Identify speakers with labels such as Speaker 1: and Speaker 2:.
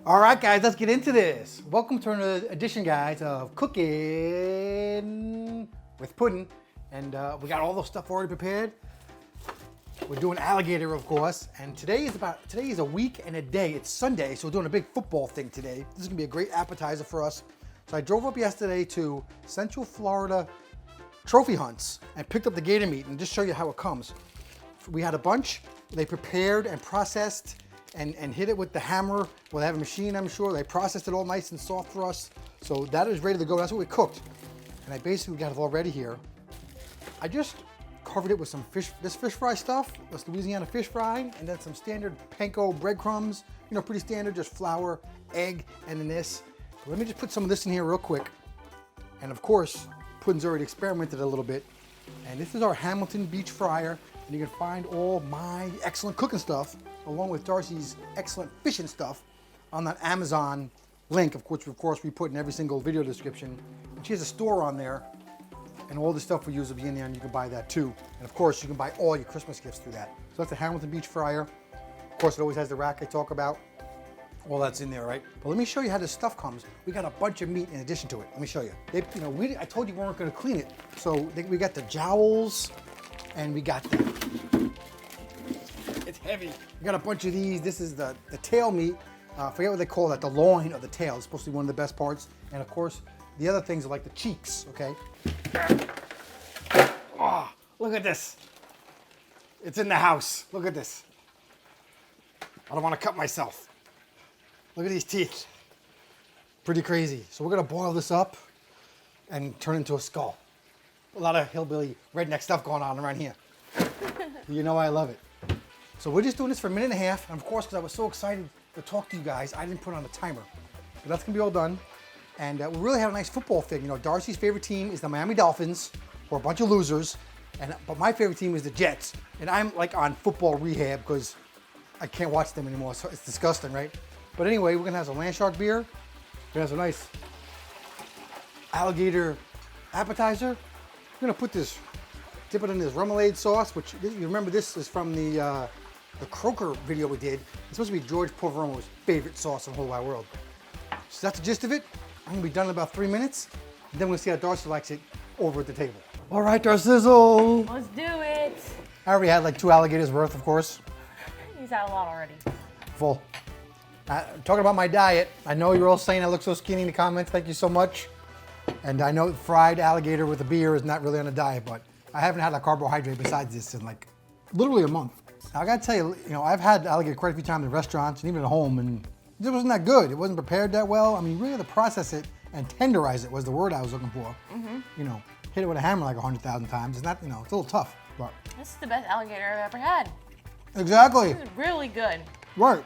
Speaker 1: All right, guys, let's get into this. Welcome to another edition, guys, of Cooking with Puddin'. And we got all the stuff already prepared. We're doing alligator, of course. And today is a week and a day. It's Sunday, so we're doing a big football thing today. This is gonna be a great appetizer for us. So I drove up yesterday to Central Florida Trophy Hunts and picked up the gator meat and just show you how it comes. We had a bunch. They prepared and processed and hit it with the hammer. Well, they have a machine, I'm sure. They processed it all nice and soft for us. So that is ready to go. That's what we cooked. And I basically got it all ready here. I just covered it with some fish fry stuff. That's Louisiana fish fry. And then some standard panko breadcrumbs. You know, pretty standard, just flour, egg, and then this. So let me just put some of this in here real quick. And of course, Puddin's already experimented a little bit. And this is our Hamilton Beach fryer. And you can find all my excellent cooking stuff, along with Darcy's excellent fishing stuff, on that Amazon link, of course we put in every single video description. And she has a store on there, and all the stuff we use will be in there, and you can buy that too. And of course, you can buy all your Christmas gifts through that. So that's the Hamilton Beach fryer. Of course, it always has the rack I talk about. All that's in there, right? But let me show you how this stuff comes. We got a bunch of meat in addition to it. Let me show you. I told you we weren't going to clean it, so we got the jowls. And we got it's heavy. We got a bunch of these. This is the tail meat. I forget what they call that, the loin of the tail. It's supposed to be one of the best parts. And of course, the other things are like the cheeks, okay? Oh, look at this. It's in the house. Look at this. I don't want to cut myself. Look at these teeth. Pretty crazy. So we're gonna boil this up and turn it into a skull. A lot of hillbilly redneck stuff going on around here. You know I love it. So we're just doing this for a minute and a half. And of course, because I was so excited to talk to you guys, I didn't put on the timer. But that's gonna be all done. And we really had a nice football thing. You know, Darcy's favorite team is the Miami Dolphins, who are a bunch of losers. But my favorite team is the Jets. And I'm like on football rehab because I can't watch them anymore. So it's disgusting, right? But anyway, we're gonna have some land shark beer. We're gonna have some nice alligator appetizer. I'm gonna put this, dip it in this remoulade sauce, which you remember this is from the croaker video we did. It's supposed to be George Poveromo's favorite sauce in the whole wide world. So that's the gist of it. I'm gonna be done in about 3 minutes. And then we'll see how Darcy likes it over at the table. All right, Darcizzle.
Speaker 2: Let's do it.
Speaker 1: I already had like 2 alligators worth, of course.
Speaker 2: He's had a lot already.
Speaker 1: Full. Talking about my diet, I know you're all saying I look so skinny in the comments. Thank you so much. And I know fried alligator with a beer is not really on a diet, but I haven't had a carbohydrate besides this in like literally a month. Now I gotta tell you, I've had alligator quite a few times in restaurants and even at home, and it wasn't that good. It wasn't prepared that well. I mean, you really had to process it and tenderize it was the word I was looking for. Mm-hmm. Hit it with a hammer like 100,000 times. It's not, it's a little tough, but.
Speaker 2: This is the best alligator I've ever had.
Speaker 1: Exactly.
Speaker 2: This is really good.
Speaker 1: Right.